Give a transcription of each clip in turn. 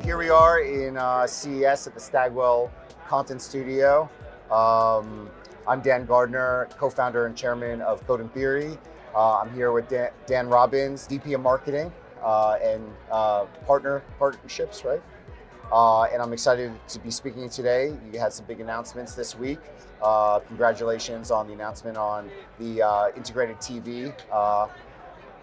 here we are in CES at the Stagwell Content Studio. I'm Dan Gardner, co-founder and chairman of Code and Theory. I'm here with Dan Robbins, VP of Marketing and partnerships, right? And I'm excited to be speaking today. You had some big announcements this week. Congratulations on the announcement on the integrated TV.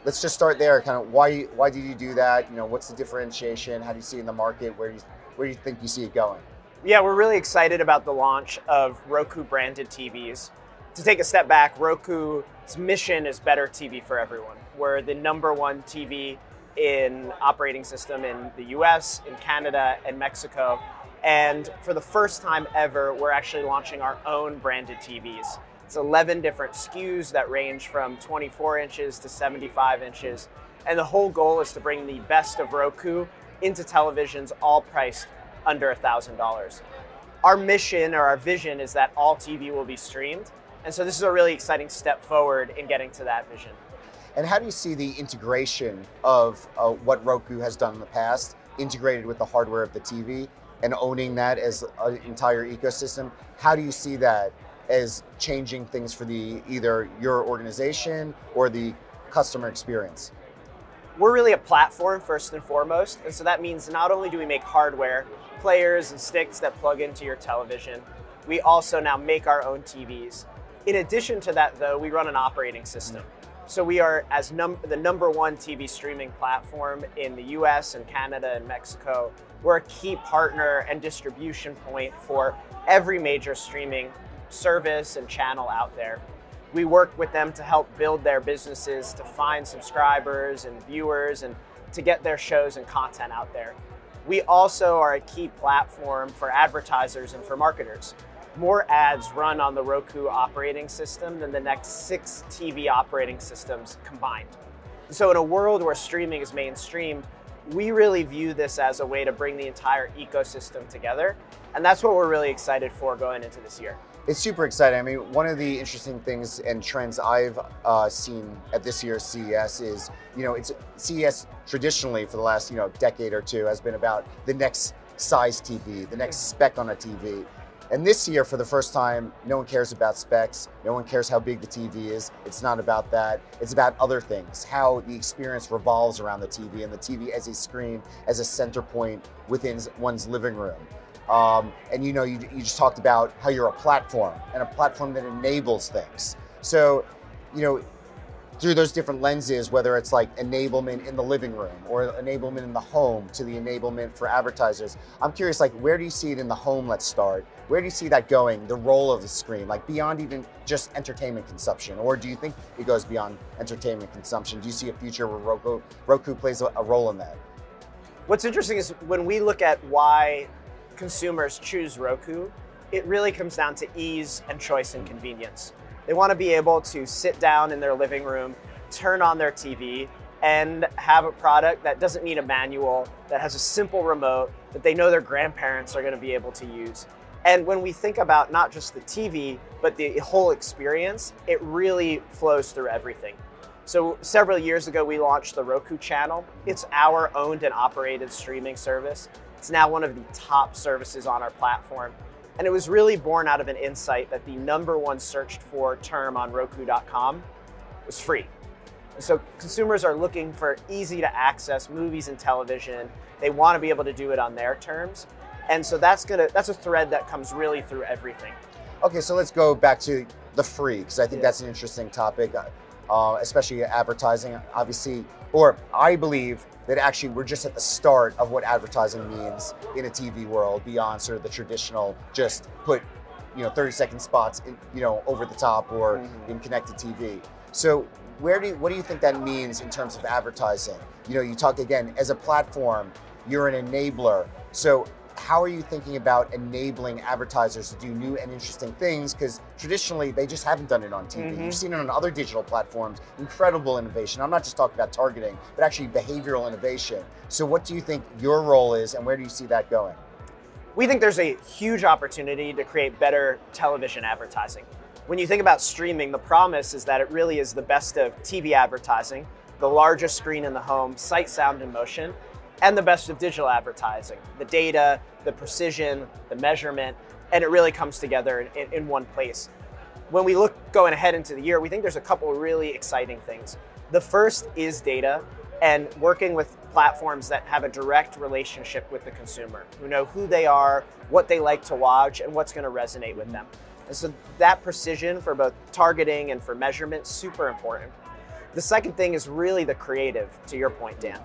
Let's just start there. Kind of why did you do that? You know, what's the differentiation? How do you see it in the market? Where do you think you see it going? Yeah, we're really excited about the launch of Roku branded TVs. To take a step back, Roku's mission is better TV for everyone. We're the #1 TV in operating system in the US, in Canada, and Mexico. And for the first time ever, we're actually launching our own branded TVs. It's 11 different SKUs that range from 24 inches to 75 inches. And the whole goal is to bring the best of Roku into televisions, all priced under $1,000. Our mission or our vision is that all TV will be streamed. And so this is a really exciting step forward in getting to that vision. And how do you see the integration of what Roku has done in the past, integrated with the hardware of the TV and owning that as an entire ecosystem? How do you see that as changing things for either your organization or the customer experience? We're really a platform first and foremost. And so that means not only do we make hardware, players and sticks that plug into your television, we also now make our own TVs. In addition to that though, we run an operating system. So we are as the #1 TV streaming platform in the US and Canada and Mexico. We're a key partner and distribution point for every major streaming service and channel out there. We work with them to help build their businesses, to find subscribers and viewers and to get their shows and content out there. We also are a key platform for advertisers and for marketers. More ads run on the Roku operating system than the next 6 TV operating systems combined. So in a world where streaming is mainstreamed, we really view this as a way to bring the entire ecosystem together. And that's what we're really excited for going into this year. It's super exciting. I mean, one of the interesting things and trends I've seen at this year's CES is, CES traditionally for the last, decade or two has been about the next size TV, the next spec on a TV. And this year, for the first time, no one cares about specs. No one cares how big the TV is. It's not about that. It's about other things, how the experience revolves around the TV and the TV as a screen, as a center point within one's living room. And you just talked about how you're a platform and a platform that enables things. So, through those different lenses, whether it's like enablement in the living room or enablement in the home to the enablement for advertisers, I'm curious, like, where do you see it in the home? Let's start. Where do you see that going, the role of the screen, like beyond even just entertainment consumption? Or do you think it goes beyond entertainment consumption? Do you see a future where Roku plays a role in that? What's interesting is when we look at why consumers choose Roku, it really comes down to ease and choice and convenience. They want to be able to sit down in their living room, turn on their TV, and have a product that doesn't need a manual, that has a simple remote, that they know their grandparents are going to be able to use. And when we think about not just the TV, but the whole experience, it really flows through everything. So several years ago, we launched the Roku channel. It's our owned and operated streaming service. It's now one of the top services on our platform. And it was really born out of an insight that the #1 searched for term on Roku.com was free. And so consumers are looking for easy to access movies and television. They want to be able to do it on their terms. And so that's a thread that comes really through everything. Okay, so let's go back to the free, because I think that's an interesting topic, especially advertising, obviously, or I believe that actually we're just at the start of what advertising means in a TV world beyond sort of the traditional, just put 30-second spots in, over the top or in connected TV. So what do you think that means in terms of advertising? You talk again, as a platform, you're an enabler. So how are you thinking about enabling advertisers to do new and interesting things? Because traditionally, they just haven't done it on TV. You've seen it on other digital platforms, incredible innovation. I'm not just talking about targeting, but actually behavioral innovation. So what do you think your role is and where do you see that going? We think there's a huge opportunity to create better television advertising. When you think about streaming, the promise is that it really is the best of TV advertising, the largest screen in the home, sight, sound, and motion. and the best of digital advertising, the data, the precision, the measurement, and it really comes together in one place. When we look going ahead into the year, we think there's a couple of really exciting things. The first is data and working with platforms that have a direct relationship with the consumer, who know who they are, what they like to watch, and what's going to resonate with them. And so that precision for both targeting and for measurement, super important. The second thing is really the creative, to your point, Dan.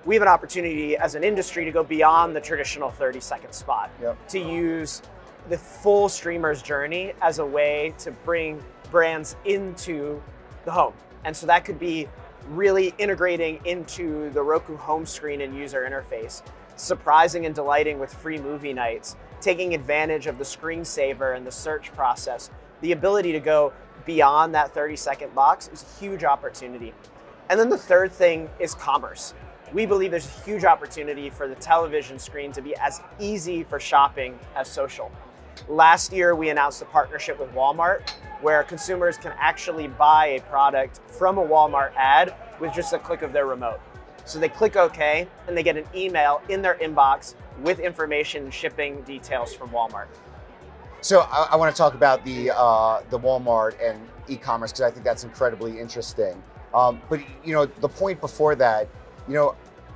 We have an opportunity as an industry to go beyond the traditional 30-second spot, to use the full streamer's journey as a way to bring brands into the home. And so that could be really integrating into the Roku home screen and user interface, surprising and delighting with free movie nights, taking advantage of the screensaver and the search process. The ability to go beyond that 30-second box is a huge opportunity. And then the third thing is commerce. We believe there's a huge opportunity for the television screen to be as easy for shopping as social. Last year, we announced a partnership with Walmart where consumers can actually buy a product from a Walmart ad with just a click of their remote. So they click OK and they get an email in their inbox with information and shipping details from Walmart. So I want to talk about the Walmart and e-commerce because I think that's incredibly interesting. But you know, the point before that, you know,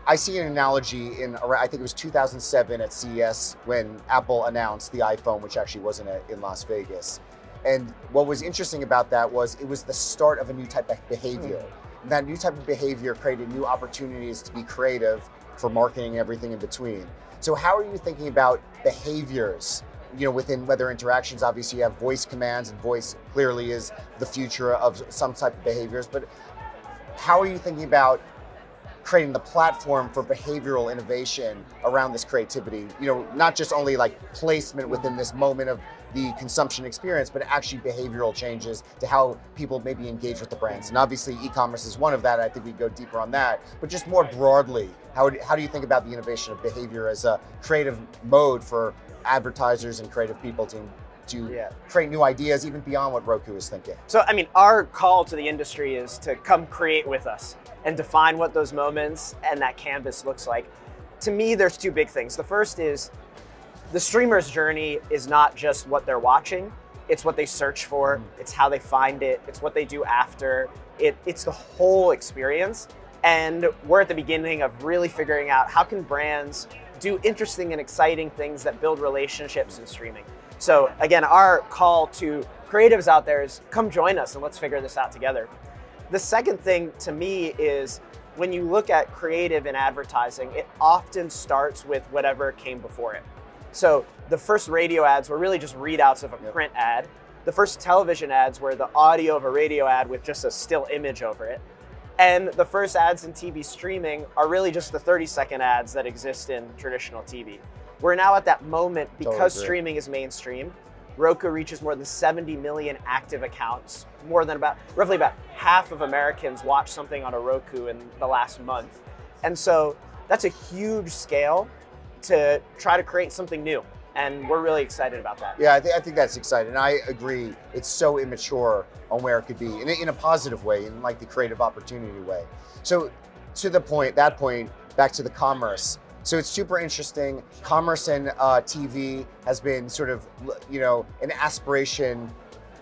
I see an analogy in, I think it was 2007 at CES when Apple announced the iPhone, which actually wasn't in Las Vegas. And what was interesting about that was it was the start of a new type of behavior. And that new type of behavior created new opportunities to be creative for marketing and everything in between. So how are you thinking about behaviors, you know, within whether interactions? Obviously you have voice commands, and voice clearly is the future of some type of behaviors, but how are you thinking about creating the platform for behavioral innovation around this creativity? You know, not just only like placement within this moment of the consumption experience, but actually behavioral changes to how people maybe engage with the brands. And obviously e-commerce is one of that. I think we go deeper on that, but just more broadly, how do you think about the innovation of behavior as a creative mode for advertisers and creative people to create new ideas even beyond what Roku is thinking? So, I mean, our call to the industry is to come create with us and define what those moments and that canvas looks like. To me, there's two big things. The first is the streamer's journey is not just what they're watching, it's what they search for, it's how they find it, it's what they do after, it's the whole experience. And we're at the beginning of really figuring out how can brands do interesting and exciting things that build relationships in streaming. So again, our call to creatives out there is come join us and let's figure this out together. The second thing to me is when you look at creative in advertising, it often starts with whatever came before it. So the first radio ads were really just readouts of a print ad. The first television ads were the audio of a radio ad with just a still image over it. And the first ads in TV streaming are really just the 30-second ads that exist in traditional TV. We're now at that moment because streaming is mainstream. Roku reaches more than 70 million active accounts. Roughly about half of Americans watch something on a Roku in the last month. And so that's a huge scale to try to create something new. And we're really excited about that. Yeah, I think that's exciting. And I agree, it's so immature on where it could be in a positive way, in like the creative opportunity way. So to that point, back to the commerce. So it's super interesting. Commerce and TV has been sort of, you know, an aspiration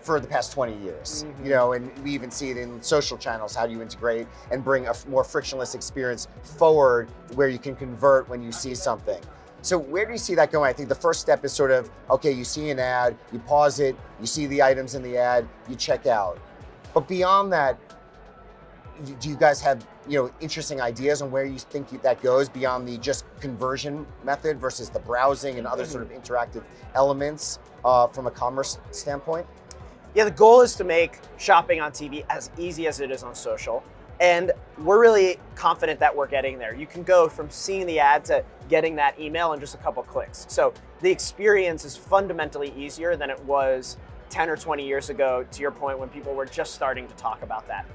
for the past 20 years, you know, and we even see it in social channels. How do you integrate and bring a more frictionless experience forward where you can convert when you see something? So where do you see that going? I think the first step is sort of, okay, you see an ad, you pause it, you see the items in the ad, you check out. But beyond that, do you guys have, you know, interesting ideas on where you think that goes beyond the just conversion method versus the browsing and other sort of interactive elements from a commerce standpoint? Yeah, the goal is to make shopping on TV as easy as it is on social. And we're really confident that we're getting there. You can go from seeing the ad to getting that email in just a couple clicks. So the experience is fundamentally easier than it was 10 or 20 years ago, to your point, when people were just starting to talk about that.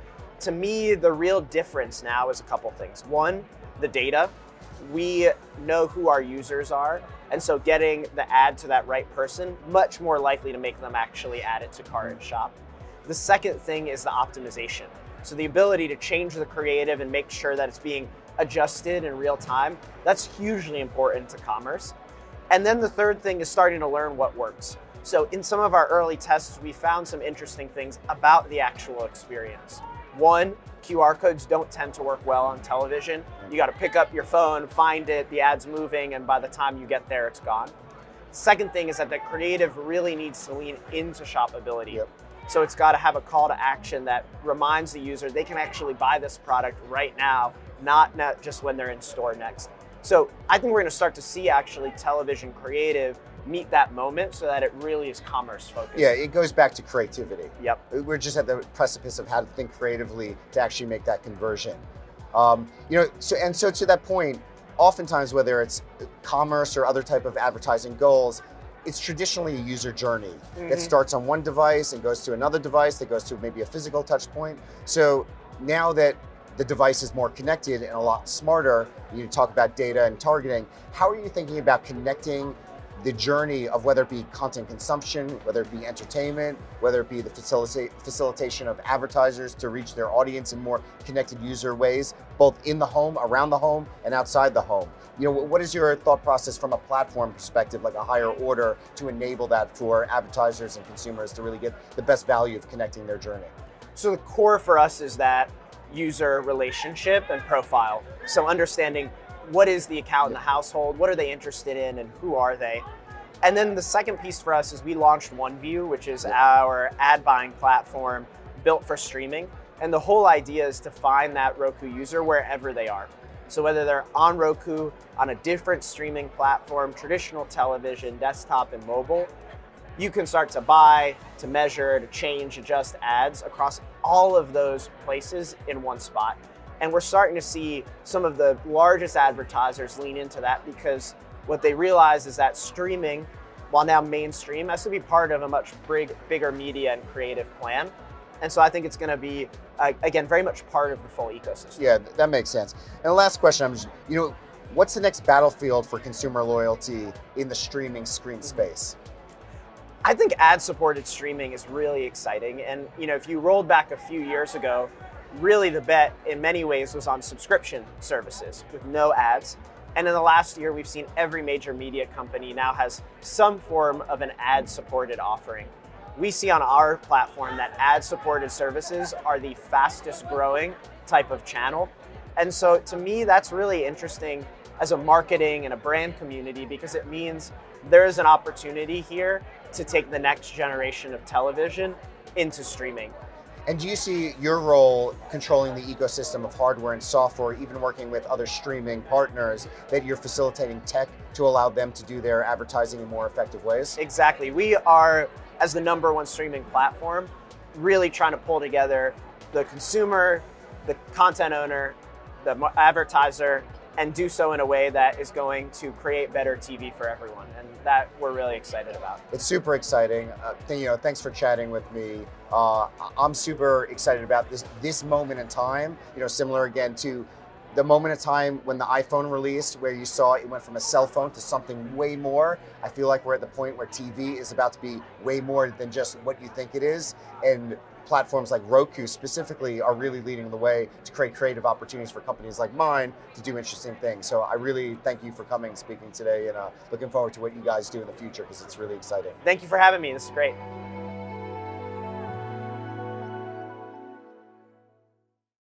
To me, the real difference now is a couple things. One, the data. We know who our users are, and so getting the ad to that right person, much more likely to make them actually add it to cart and shop. The second thing is the optimization. So the ability to change the creative and make sure that it's being adjusted in real time, that's hugely important to commerce. And then the third thing is starting to learn what works. So in some of our early tests, we found some interesting things about the actual experience. One, QR codes don't tend to work well on television. You got to pick up your phone, find it, the ad's moving, and by the time you get there, it's gone. Second thing is that the creative really needs to lean into shoppability. Yep. So it's got to have a call to action that reminds the user they can actually buy this product right now, not just when they're in store next. So I think we're going to start to see actually television creative meet that moment so that it really is commerce focused. Yeah, it goes back to creativity. Yep. We're just at the precipice of how to think creatively to actually make that conversion. So to that point, oftentimes whether it's commerce or other type of advertising goals, it's traditionally a user journey that starts on one device and goes to another device that goes to maybe a physical touch point. So now that the device is more connected and a lot smarter, you talk about data and targeting, how are you thinking about connecting the journey of whether it be content consumption, whether it be entertainment, whether it be the facilitation of advertisers to reach their audience in more connected user ways, both in the home, around the home, and outside the home? What is your thought process from a platform perspective, like a higher order, to enable that for advertisers and consumers to really get the best value of connecting their journey? So the core for us is that user relationship and profile. So understanding what is the account in the household, what are they interested in, and who are they? And then the second piece for us is we launched OneView, which is our ad buying platform built for streaming. And the whole idea is to find that Roku user wherever they are. So whether they're on Roku, on a different streaming platform, traditional television, desktop, and mobile, you can start to buy, to measure, to change, adjust ads across all of those places in one spot. And we're starting to see some of the largest advertisers lean into that because what they realize is that streaming, while now mainstream, has to be part of a much bigger media and creative plan. And so I think it's going to be, again, very much part of the full ecosystem. Yeah, that makes sense. And the last question, what's the next battlefield for consumer loyalty in the streaming screen space? I think ad-supported streaming is really exciting. And if you rolled back a few years ago, really the bet in many ways was on subscription services with no ads. And in the last year, we've seen every major media company now has some form of an ad-supported offering. We see on our platform that ad-supported services are the fastest growing type of channel. And so to me, that's really interesting as a marketing and a brand community because it means there is an opportunity here to take the next generation of television into streaming. And do you see your role controlling the ecosystem of hardware and software, even working with other streaming partners, that you're facilitating tech to allow them to do their advertising in more effective ways? Exactly. We are, as the #1 streaming platform, really trying to pull together the consumer, the content owner, the advertiser, and do so in a way that is going to create better TV for everyone. And that we're really excited about. It's super exciting. Thanks for chatting with me. I'm super excited about this moment in time, similar again to the moment in time when the iPhone released, where you saw it went from a cell phone to something way more. I feel like we're at the point where TV is about to be way more than just what you think it is. And platforms like Roku specifically are really leading the way to create creative opportunities for companies like mine to do interesting things. So I really thank you for coming and speaking today, and looking forward to what you guys do in the future because it's really exciting. Thank you for having me. This is great.